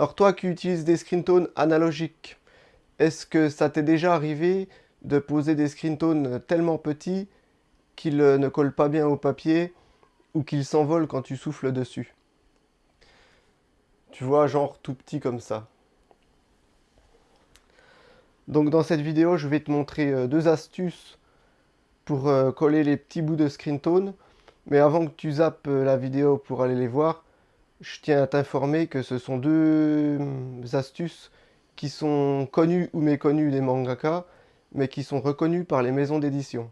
Alors toi qui utilises des screen tones analogiques, est-ce que ça t'est déjà arrivé de poser des screen tones tellement petits qu'ils ne collent pas bien au papier ou qu'ils s'envolent quand tu souffles dessus? Tu vois, genre tout petit comme ça. Donc dans cette vidéo, je vais te montrer deux astuces pour coller les petits bouts de screen tone. Mais avant que tu zappes la vidéo pour aller les voir, je tiens à t'informer que ce sont deux astuces qui sont connues ou méconnues des mangaka, mais qui sont reconnues par les maisons d'édition.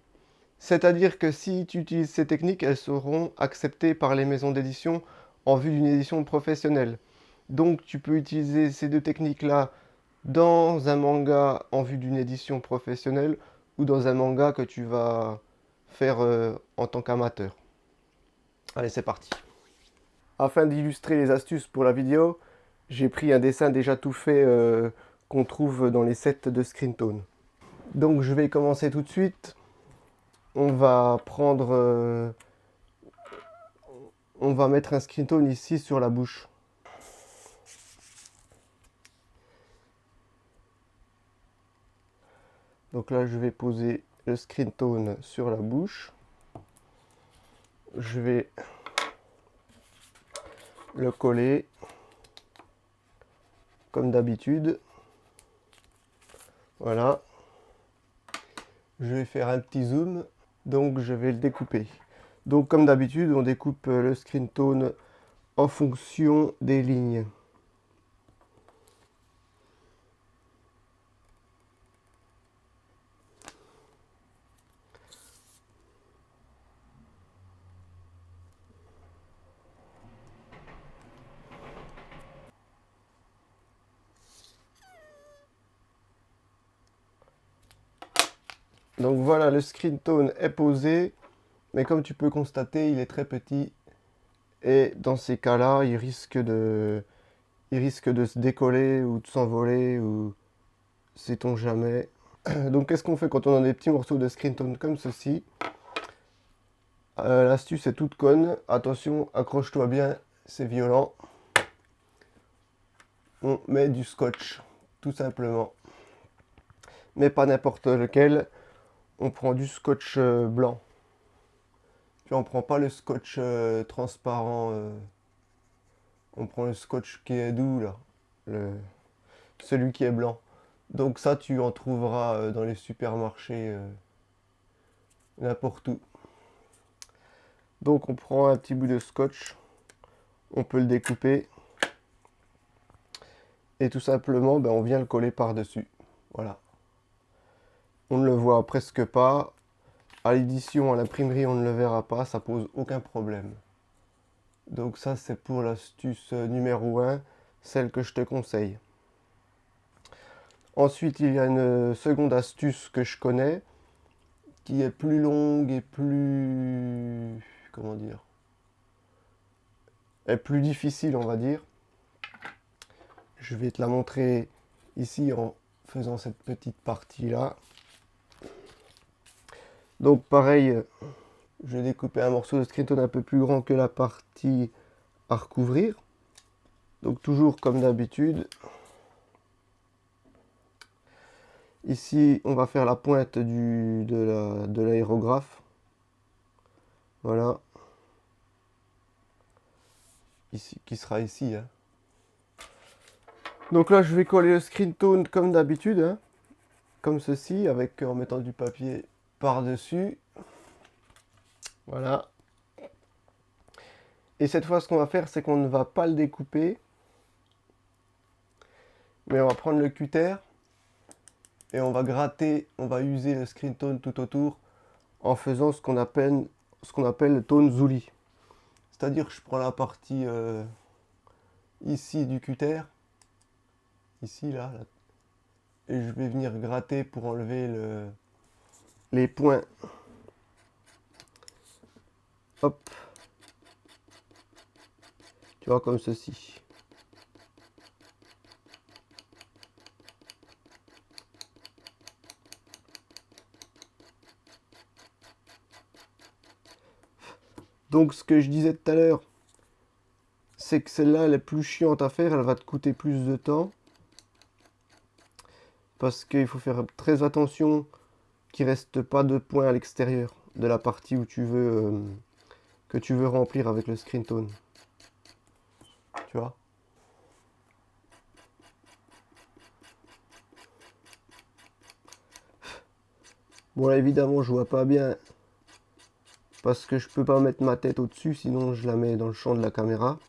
C'est-à-dire que si tu utilises ces techniques, elles seront acceptées par les maisons d'édition en vue d'une édition professionnelle. Donc tu peux utiliser ces deux techniques-là dans un manga en vue d'une édition professionnelle ou dans un manga que tu vas faire en tant qu'amateur. Allez, c'est parti. Afin d'illustrer les astuces pour la vidéo, j'ai pris un dessin déjà tout fait qu'on trouve dans les sets de screen tone. Donc je vais commencer tout de suite. On va prendre, on va mettre un screen tone ici sur la bouche. Donc là je vais poser le screen tone sur la bouche. Je vais le coller comme d'habitude. Voilà. Je vais faire un petit zoom. Donc je vais le découper. Donc comme d'habitude, on découpe le screen tone en fonction des lignes. Donc voilà, le screen tone est posé, mais comme tu peux constater, il est très petit. Et dans ces cas-là, il risque de se décoller ou de s'envoler, ou sait-on jamais. Donc qu'est-ce qu'on fait quand on a des petits morceaux de screen tone comme ceci? L'astuce est toute conne. Attention, accroche-toi bien, c'est violent. On met du scotch, tout simplement. Mais pas n'importe lequel. On prend du scotch blanc. Puis on prend pas le scotch transparent. On prend le scotch qui est doux là. Celui qui est blanc. Donc ça, tu en trouveras dans les supermarchés, n'importe où. Donc on prend un petit bout de scotch. On peut le découper. Et tout simplement, ben, on vient le coller par-dessus. Voilà. On ne le voit presque pas. À l'édition, à l'imprimerie, on ne le verra pas. Ça pose aucun problème. Donc ça, c'est pour l'astuce numéro 1, celle que je te conseille. Ensuite, il y a une seconde astuce que je connais, qui est plus longue et plus... comment dire? Est plus difficile, on va dire. Je vais te la montrer ici en faisant cette petite partie-là. Donc pareil, je vais découper un morceau de screen tone un peu plus grand que la partie à recouvrir. Donc toujours comme d'habitude. Ici, on va faire la pointe de l'aérographe. Voilà. Ici, qui sera ici. Hein. Donc là, je vais coller le screen tone comme d'habitude. Hein, comme ceci, en mettant du papier par-dessus. Voilà. Et cette fois, ce qu'on va faire, c'est qu'on ne va pas le découper. Mais on va prendre le cutter. Et on va gratter, on va user le screen tone tout autour en faisant ce qu'on appelle le tone Zuli. C'est-à-dire que je prends la partie ici du cutter, ici là, et je vais venir gratter pour enlever les points. Hop. Tu vois, comme ceci. Donc ce que je disais tout à l'heure, c'est que celle-là, elle est plus chiante à faire, elle va te coûter plus de temps. Parce qu'il faut faire très attention qu'il reste pas de points à l'extérieur de la partie où tu veux que tu veux remplir avec le screen tone. Tu vois? Bon là évidemment je vois pas bien parce que je peux pas mettre ma tête au-dessus, sinon je la mets dans le champ de la caméra.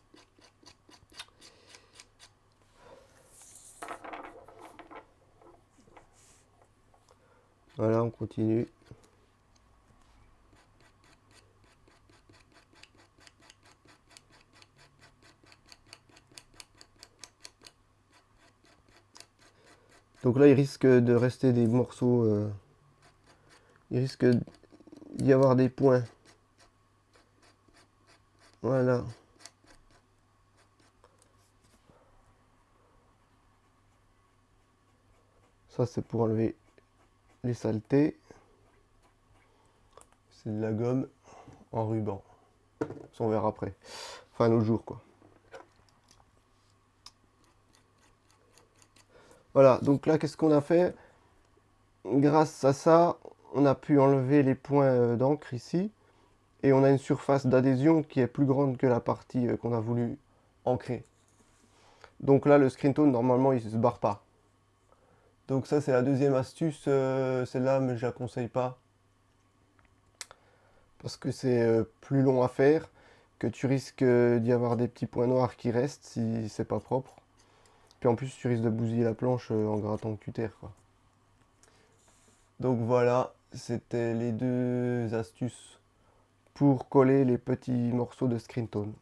Voilà, on continue. Donc là il risque de rester des morceaux, il risque d'y avoir des points. Voilà. Ça c'est pour enlever les saletés. C'est de la gomme en ruban. Ça on verra après. Enfin l'autre jour quoi. Voilà, donc là qu'est-ce qu'on a fait? Grâce à ça, on a pu enlever les points d'encre ici. Et on a une surface d'adhésion qui est plus grande que la partie qu'on a voulu ancrer. Donc là le screen tone normalement il se barre pas. Donc ça c'est la deuxième astuce, celle-là mais je la conseille pas. Parce que c'est plus long à faire, que tu risques d'y avoir des petits points noirs qui restent si c'est pas propre. Puis en plus tu risques de bousiller la planche en grattant le cutter quoi. Donc voilà, c'était les deux astuces pour coller les petits morceaux de screen tone.